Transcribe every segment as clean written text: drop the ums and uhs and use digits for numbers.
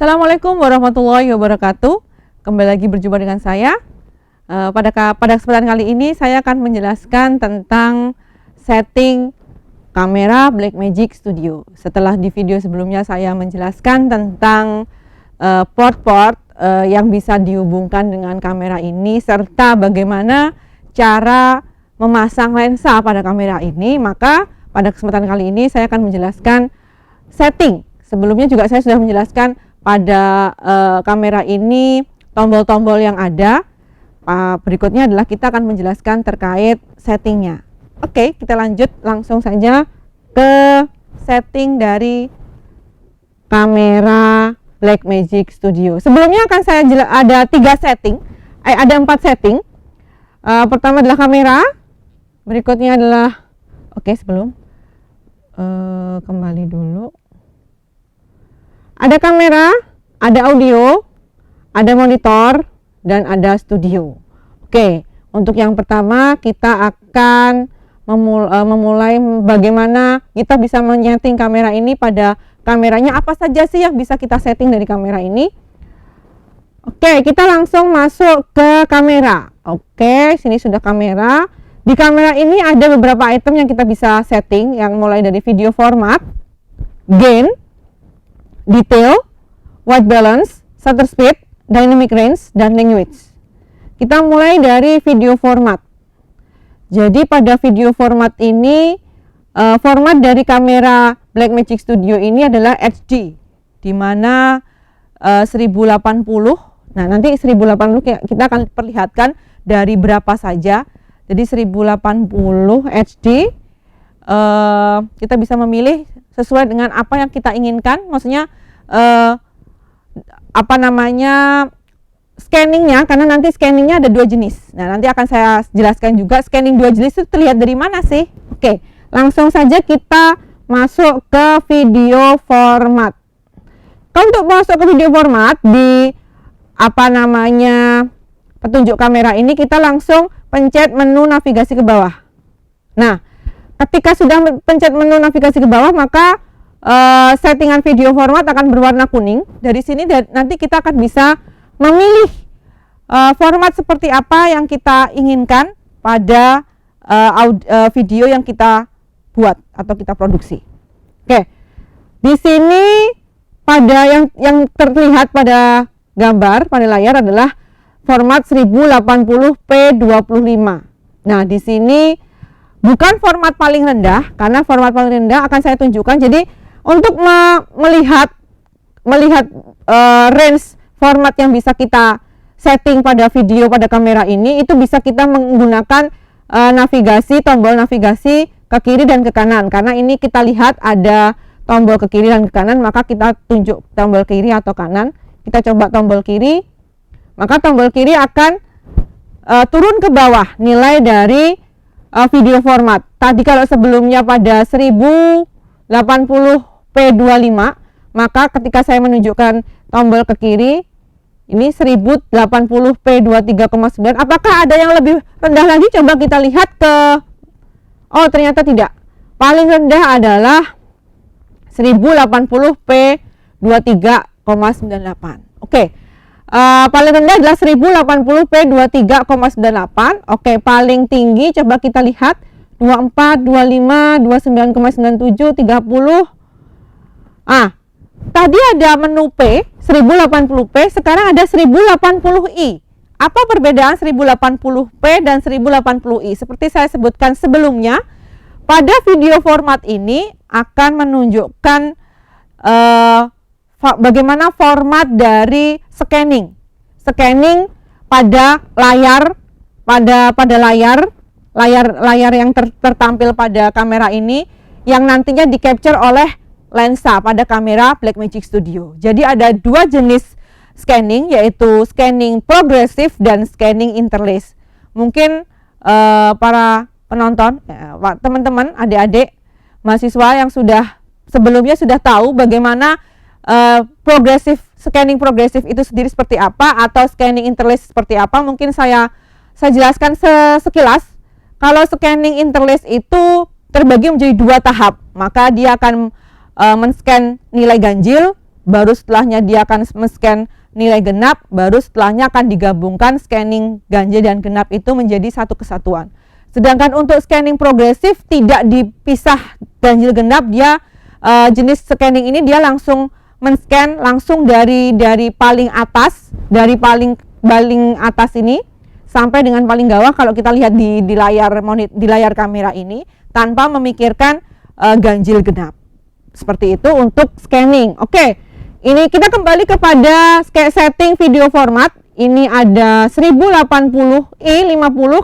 Assalamualaikum warahmatullahi wabarakatuh. Kembali lagi berjumpa dengan saya. Pada kesempatan kali ini saya akan menjelaskan tentang setting kamera Blackmagic Studio. Setelah di video sebelumnya saya menjelaskan tentang port-port yang bisa dihubungkan dengan kamera ini serta bagaimana cara memasang lensa pada kamera ini, maka pada kesempatan kali ini saya akan menjelaskan setting. Sebelumnya juga saya sudah menjelaskan pada kamera ini tombol-tombol yang ada. Berikutnya adalah kita akan menjelaskan terkait settingnya. Oke, kita lanjut langsung saja ke setting dari kamera Blackmagic Studio. Sebelumnya akan saya ada 4 setting. Pertama adalah kamera, berikutnya adalah kembali dulu. Ada kamera, ada audio, ada monitor, dan ada studio. Oke, untuk yang pertama kita akan memulai bagaimana kita bisa menyeting kamera ini. Pada kameranya apa saja sih yang bisa kita setting dari kamera ini. Oke, kita langsung masuk ke kamera. Oke, sini sudah kamera. Di kamera ini ada beberapa item yang kita bisa setting, yang mulai dari video format, gain, detail, white balance, shutter speed, dynamic range, dan language. Kita mulai dari video format. Jadi pada video format ini, format dari kamera Blackmagic Studio ini adalah HD, di mana 1080. Nah, nanti 1080 kita akan perlihatkan dari berapa saja. Jadi 1080 HD, kita bisa memilih sesuai dengan apa yang kita inginkan. Maksudnya scanningnya, karena nanti scanningnya ada 2 jenis. Nah, nanti akan saya jelaskan juga scanning 2 jenis itu terlihat dari mana sih. Oke, langsung saja kita masuk ke video format. Kalau untuk masuk ke video format di petunjuk kamera ini, kita langsung pencet menu navigasi ke bawah. Nah, ketika sudah pencet menu navigasi ke bawah, maka settingan video format akan berwarna kuning. Dari sini nanti kita akan bisa memilih format seperti apa yang kita inginkan pada video yang kita buat atau kita produksi. Oke, di sini pada yang terlihat pada gambar pada layar adalah format 1080p25. Nah, di sini bukan format paling rendah, karena format paling rendah akan saya tunjukkan. Jadi untuk melihat range format yang bisa kita setting pada video pada kamera ini, itu bisa kita menggunakan tombol navigasi ke kiri dan ke kanan. Karena ini kita lihat ada tombol ke kiri dan ke kanan, maka kita tunjuk tombol kiri atau kanan. Kita coba tombol kiri, maka tombol kiri akan turun ke bawah nilai dari video format. Tadi kalau sebelumnya pada 1080p25, maka ketika saya menunjukkan tombol ke kiri, ini 1080p23,9. Apakah ada yang lebih rendah lagi? Coba kita lihat oh, ternyata tidak. Paling rendah adalah 1080p23,98. Oke. Paling rendah adalah 1080p23,98. Oke, paling tinggi coba kita lihat 24, 25, 29,97, 30. Tadi ada menu P 1080p, sekarang ada 1080i. Apa perbedaan 1080p dan 1080i? Seperti saya sebutkan sebelumnya, pada video format ini akan menunjukkan bagaimana format dari scanning pada layar yang tertampil pada kamera ini, yang nantinya di capture oleh lensa pada kamera Blackmagic Studio. Jadi ada 2 jenis scanning, yaitu scanning progresif dan scanning interlace. Mungkin para penonton, teman-teman, adik-adik, mahasiswa yang sebelumnya sudah tahu bagaimana scanning progresif itu sendiri seperti apa, atau scanning interlace seperti apa. Mungkin saya jelaskan sekilas. Kalau scanning interlace itu terbagi menjadi 2 tahap, maka dia akan men-scan nilai ganjil baru setelahnya dia akan men-scan nilai genap, baru setelahnya akan digabungkan scanning ganjil dan genap itu menjadi satu kesatuan. Sedangkan untuk scanning progresif tidak dipisah ganjil genap, dia jenis scanning ini dia langsung men-scan langsung dari paling atas, dari paling atas ini sampai dengan paling bawah kalau kita lihat di layar kamera ini tanpa memikirkan ganjil genap. Seperti itu untuk scanning. Oke. Ini kita kembali kepada setting video format. Ini ada 1080i50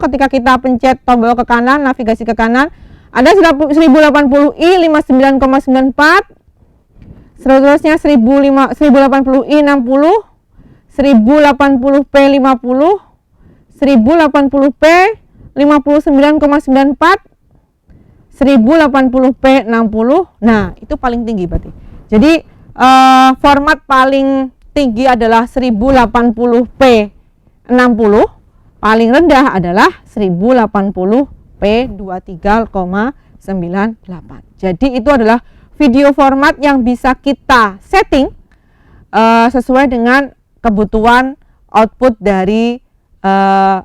ketika kita pencet tombol ke kanan, navigasi ke kanan. Ada 1080i 59,94. Seterusnya 1080i 60, 1080p 50, 1080p 59,94, 1080p 60. Nah, itu paling tinggi berarti. Jadi format paling tinggi adalah 1080p 60, paling rendah adalah 1080p 23,98. Jadi itu adalah video format yang bisa kita setting sesuai dengan kebutuhan output dari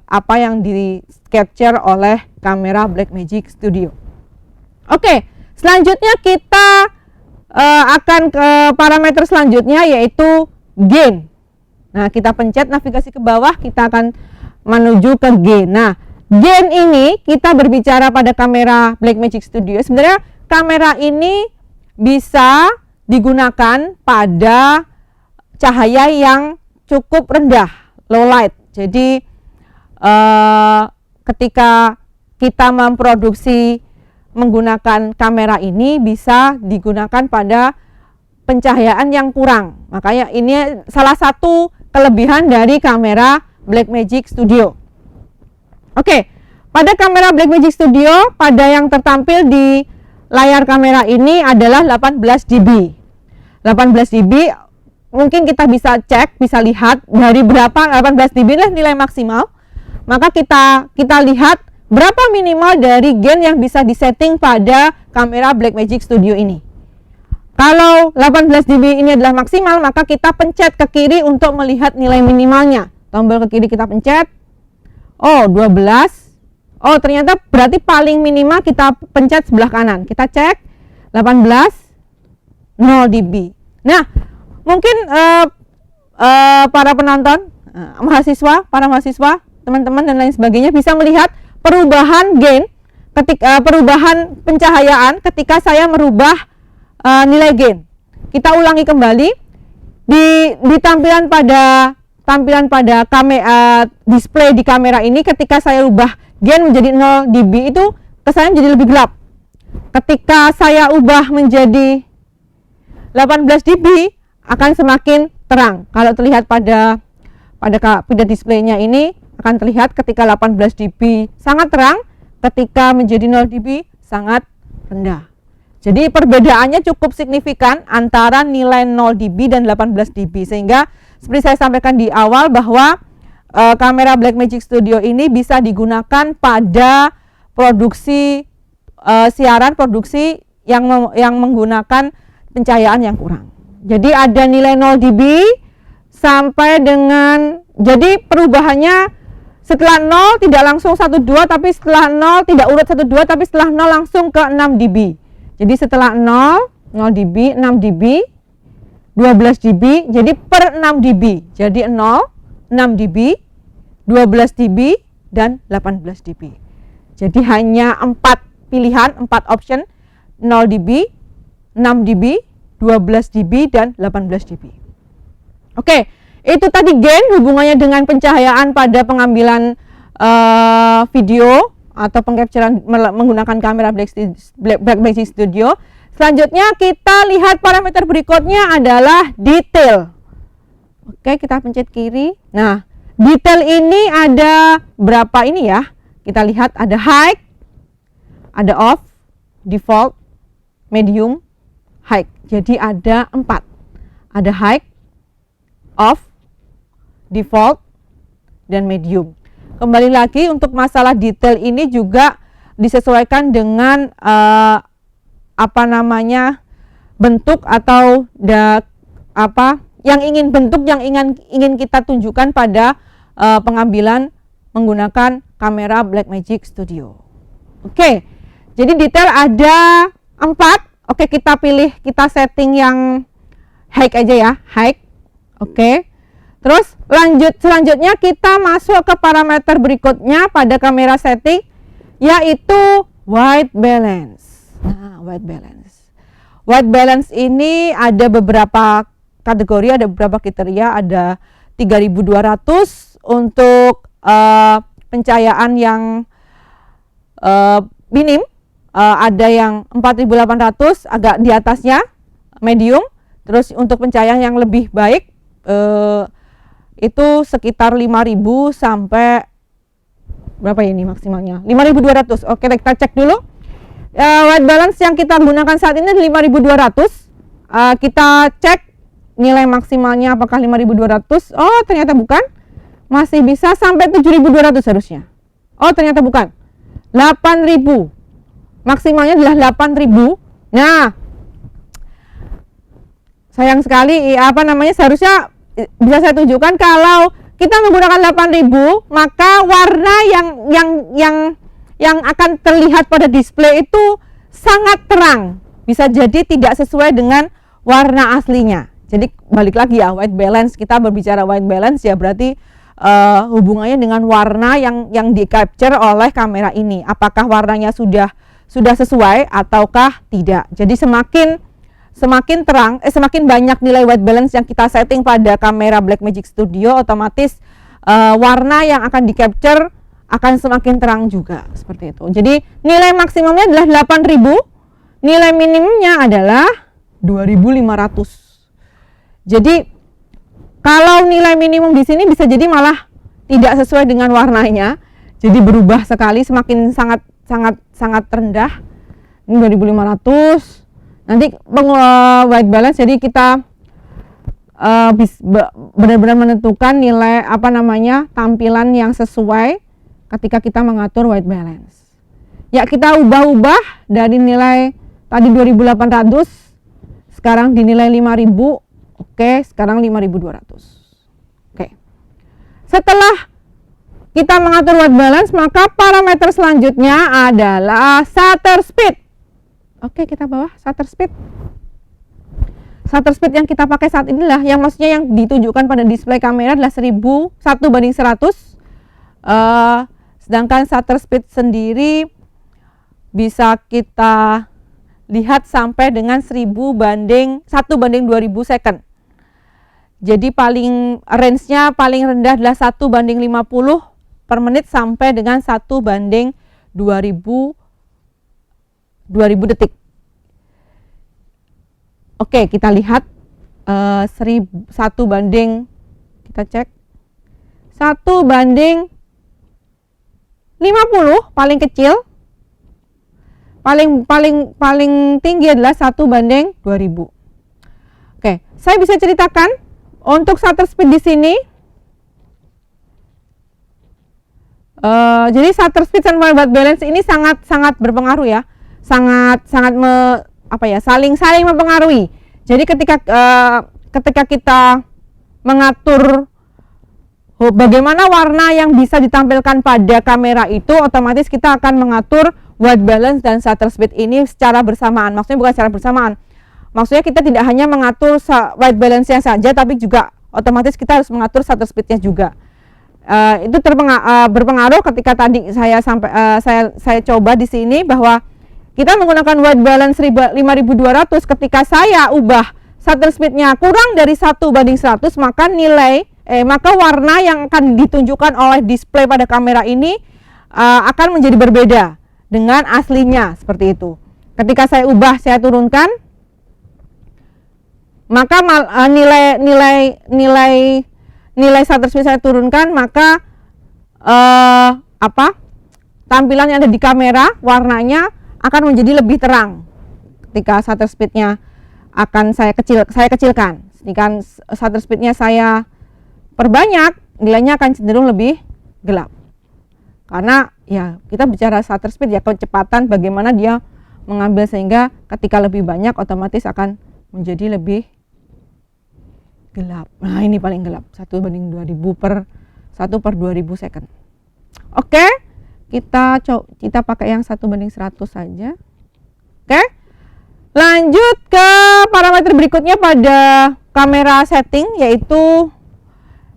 apa yang di capture oleh kamera Blackmagic Studio. Oke, selanjutnya kita akan ke parameter selanjutnya, yaitu gain. Nah, kita pencet navigasi ke bawah, kita akan menuju ke gain. Nah, gain ini kita berbicara pada kamera Blackmagic Studio. Sebenarnya kamera ini bisa digunakan pada cahaya yang cukup rendah, low light. Jadi ketika kita memproduksi menggunakan kamera ini bisa digunakan pada pencahayaan yang kurang. Makanya ini salah satu kelebihan dari kamera Blackmagic Studio. Oke, pada kamera Blackmagic Studio, pada yang tertampil di layar kamera ini adalah 18 dB. 18 dB mungkin kita bisa cek, bisa lihat dari berapa 18 dB lah nilai maksimal. Maka kita lihat berapa minimal dari gain yang bisa disetting pada kamera Blackmagic Studio ini. Kalau 18 dB ini adalah maksimal, maka kita pencet ke kiri untuk melihat nilai minimalnya. Tombol ke kiri kita pencet. Oh, 12. Oh, ternyata berarti paling minimal kita pencet sebelah kanan. Kita cek 18 0 dB. Nah, mungkin para penonton, para mahasiswa, teman-teman dan lain sebagainya bisa melihat perubahan gain ketika perubahan pencahayaan ketika saya merubah nilai gain. Kita ulangi kembali di tampilan pada kamera display di kamera ini. Ketika saya ubah gain menjadi 0 dB itu kesannya menjadi lebih gelap. Ketika saya ubah menjadi 18 dB akan semakin terang. Kalau terlihat pada displaynya ini akan terlihat ketika 18 dB sangat terang, ketika menjadi 0 dB sangat rendah. Jadi perbedaannya cukup signifikan antara nilai 0 dB dan 18 dB, sehingga seperti saya sampaikan di awal bahwa kamera Blackmagic Studio ini bisa digunakan pada produksi siaran produksi yang menggunakan pencahayaan yang kurang. Jadi ada nilai 0 dB sampai dengan, jadi perubahannya setelah 0 tidak langsung 1,2, tapi setelah 0 tidak urut 1,2, tapi setelah 0 langsung ke 6 dB. Jadi setelah 0 dB, 6 dB, 12 dB, jadi per 6 dB. Jadi 0, 6 dB, 12 dB, dan 18 dB. Jadi hanya 4 pilihan, 4 option, 0 dB, 6 dB, 12 dB, dan 18 dB. Oke. Itu tadi gain hubungannya dengan pencahayaan pada pengambilan video atau pengcapturean menggunakan kamera Blackmagic Studio. Selanjutnya kita lihat parameter berikutnya adalah detail. Oke, kita pencet kiri. Nah, detail ini ada berapa ini ya? Kita lihat ada high, ada off, default, medium, high. Jadi ada 4. Ada high, off, default, dan medium. Kembali lagi untuk masalah detail ini juga disesuaikan dengan bentuk atau yang ingin kita tunjukkan pada pengambilan menggunakan kamera Blackmagic Studio. Oke, jadi detail ada 4. Oke, kita pilih, kita setting yang high aja ya, high. Oke. Terus selanjutnya kita masuk ke parameter berikutnya pada kamera setting, yaitu white balance. Nah, white balance. White balance ini ada beberapa kategori, ada beberapa kriteria, ada 3200 untuk pencahayaan yang minim, ada yang 4800 agak di atasnya, medium. Terus untuk pencahayaan yang lebih baik itu sekitar 5000 sampai berapa ini maksimalnya? 5200. Oke, kita cek dulu. White balance yang kita gunakan saat ini 5200. Kita cek nilai maksimalnya apakah 5200. Oh, ternyata bukan. Masih bisa sampai 7200 harusnya. Oh, ternyata bukan. 8000. Maksimalnya adalah 8000. Nah, sayang sekali, seharusnya bisa saya tunjukkan kalau kita menggunakan 8000, maka warna yang akan terlihat pada display itu sangat terang. Bisa jadi tidak sesuai dengan warna aslinya. Jadi balik lagi ya, white balance, kita berbicara white balance ya berarti hubungannya dengan warna yang di capture oleh kamera ini. Apakah warnanya sudah sesuai ataukah tidak. Jadi semakin terang, semakin banyak nilai white balance yang kita setting pada kamera Blackmagic Studio, otomatis warna yang akan di capture akan semakin terang juga, seperti itu. Jadi nilai maksimumnya adalah 8000, nilai minimumnya adalah 2500. Jadi kalau nilai minimum di sini bisa jadi malah tidak sesuai dengan warnanya, jadi berubah sekali, semakin sangat rendah. Ini 2500. Nanti white balance, jadi kita benar-benar menentukan nilai tampilan yang sesuai ketika kita mengatur white balance. Ya, kita ubah-ubah dari nilai tadi 2800, sekarang dinilai 5000. Oke, sekarang 5200. Oke. Setelah kita mengatur white balance, maka parameter selanjutnya adalah shutter speed. Oke, kita bawa shutter speed. Shutter speed yang kita pakai saat inilah yang maksudnya yang ditunjukkan pada display kamera adalah 1:100. Sedangkan shutter speed sendiri bisa kita lihat sampai dengan 1:2000 second. Jadi range-nya paling rendah adalah 1:50 per menit sampai dengan 1:2000 detik. Oke, kita lihat 1:50 paling kecil, paling tinggi adalah 1:2000. Oke, saya bisa ceritakan untuk shutter speed di sini. Jadi shutter speed dan white balance ini sangat berpengaruh ya, saling mempengaruhi. Jadi ketika kita mengatur bagaimana warna yang bisa ditampilkan pada kamera itu, otomatis kita akan mengatur white balance dan shutter speed ini secara bersamaan. Maksudnya bukan secara bersamaan. Maksudnya kita tidak hanya mengatur white balance-nya saja, tapi juga otomatis kita harus mengatur shutter speed-nya juga. Itu berpengaruh ketika tadi saya coba di sini bahwa kita menggunakan white balance 5200, ketika saya ubah shutter speed-nya kurang dari 1:100, maka warna yang akan ditunjukkan oleh display pada kamera ini akan menjadi berbeda dengan aslinya, seperti itu. Ketika saya turunkan, maka nilai shutter speed saya turunkan, maka tampilan yang ada di kamera warnanya akan menjadi lebih terang. Ketika shutter speednya akan saya kecilkan, sedangkan shutter speednya saya perbanyak, nilainya akan cenderung lebih gelap. Karena ya kita bicara shutter speed ya, kecepatan bagaimana dia mengambil, sehingga ketika lebih banyak otomatis akan menjadi lebih gelap. Nah, ini paling gelap. 1/2000 per 1/2000 second. Oke, kita pakai yang 1/100 saja. Oke. Lanjut ke parameter berikutnya pada kamera setting, yaitu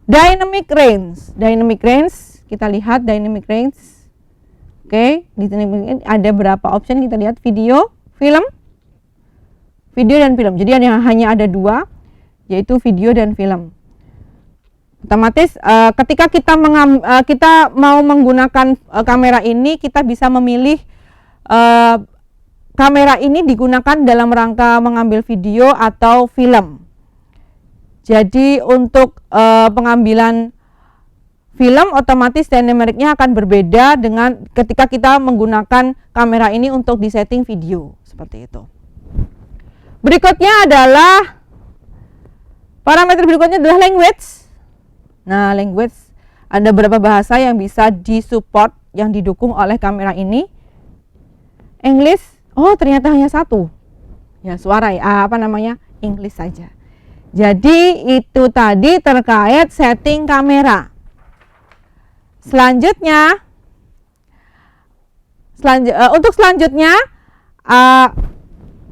dynamic range. Dynamic range, kita lihat dynamic range. Oke, di sini ada berapa option, kita lihat video, film, dan film. Jadi hanya ada dua, yaitu video dan film. Otomatis ketika kita mau menggunakan kamera ini, kita bisa memilih kamera ini digunakan dalam rangka mengambil video atau film. Jadi untuk pengambilan film, otomatis dynamic-nya akan berbeda dengan ketika kita menggunakan kamera ini untuk disetting video, seperti itu. Berikutnya adalah parameter berikutnya adalah language. Nah, language ada beberapa bahasa yang bisa disupport, yang didukung oleh kamera ini. English, oh ternyata hanya satu. Ya, suara ya, English saja. Jadi itu tadi terkait setting kamera.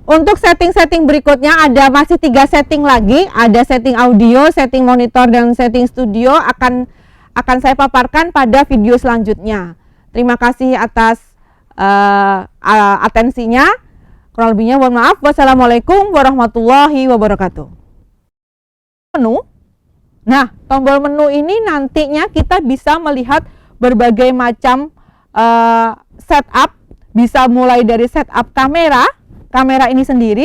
Untuk setting-setting berikutnya ada masih 3 setting lagi, ada setting audio, setting monitor, dan setting studio akan saya paparkan pada video selanjutnya. Terima kasih atas atensinya. Kurang lebihnya mohon maaf. Wassalamualaikum warahmatullahi wabarakatuh. Menu. Nah, tombol menu ini nantinya kita bisa melihat berbagai macam setup, bisa mulai dari setup kamera ini sendiri,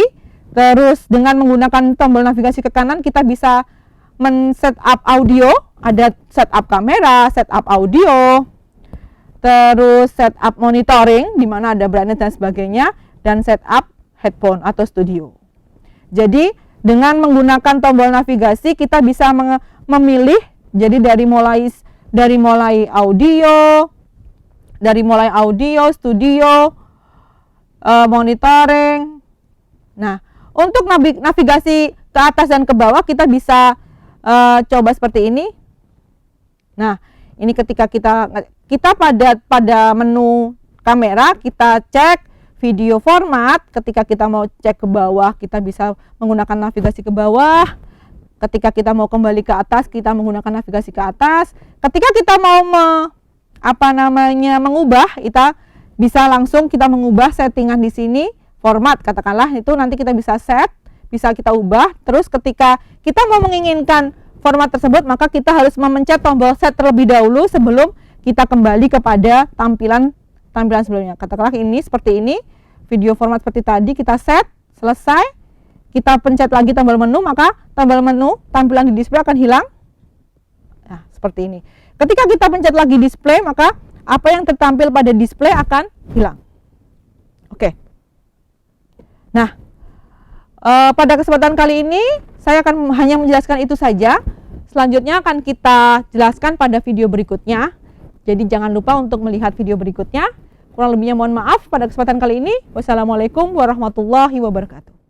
terus dengan menggunakan tombol navigasi ke kanan kita bisa men-setup audio, ada setup kamera, setup audio, terus setup monitoring di mana ada brightness dan sebagainya, dan setup headphone atau studio. Jadi dengan menggunakan tombol navigasi kita bisa memilih, jadi dari mulai audio, studio, monitoring. Nah, untuk navigasi ke atas dan ke bawah kita bisa coba seperti ini. Nah, ini ketika kita pada menu kamera, kita cek video format. Ketika kita mau cek ke bawah, kita bisa menggunakan navigasi ke bawah. Ketika kita mau kembali ke atas, kita menggunakan navigasi ke atas. Ketika kita mau mengubah, kita bisa langsung kita mengubah settingan di sini, format katakanlah, itu nanti kita bisa set, bisa kita ubah. Terus ketika kita mau menginginkan format tersebut, maka kita harus memencet tombol set terlebih dahulu sebelum kita kembali kepada tampilan sebelumnya. Katakanlah ini seperti ini, video format seperti tadi, kita set, selesai, kita pencet lagi tombol menu, maka tombol menu tampilan di display akan hilang. Nah, seperti ini. Ketika kita pencet lagi display, maka apa yang tertampil pada display akan hilang. Oke. Nah, pada kesempatan kali ini saya akan hanya menjelaskan itu saja. Selanjutnya akan kita jelaskan pada video berikutnya. Jadi jangan lupa untuk melihat video berikutnya. Kurang lebihnya mohon maaf pada kesempatan kali ini. Wassalamualaikum warahmatullahi wabarakatuh.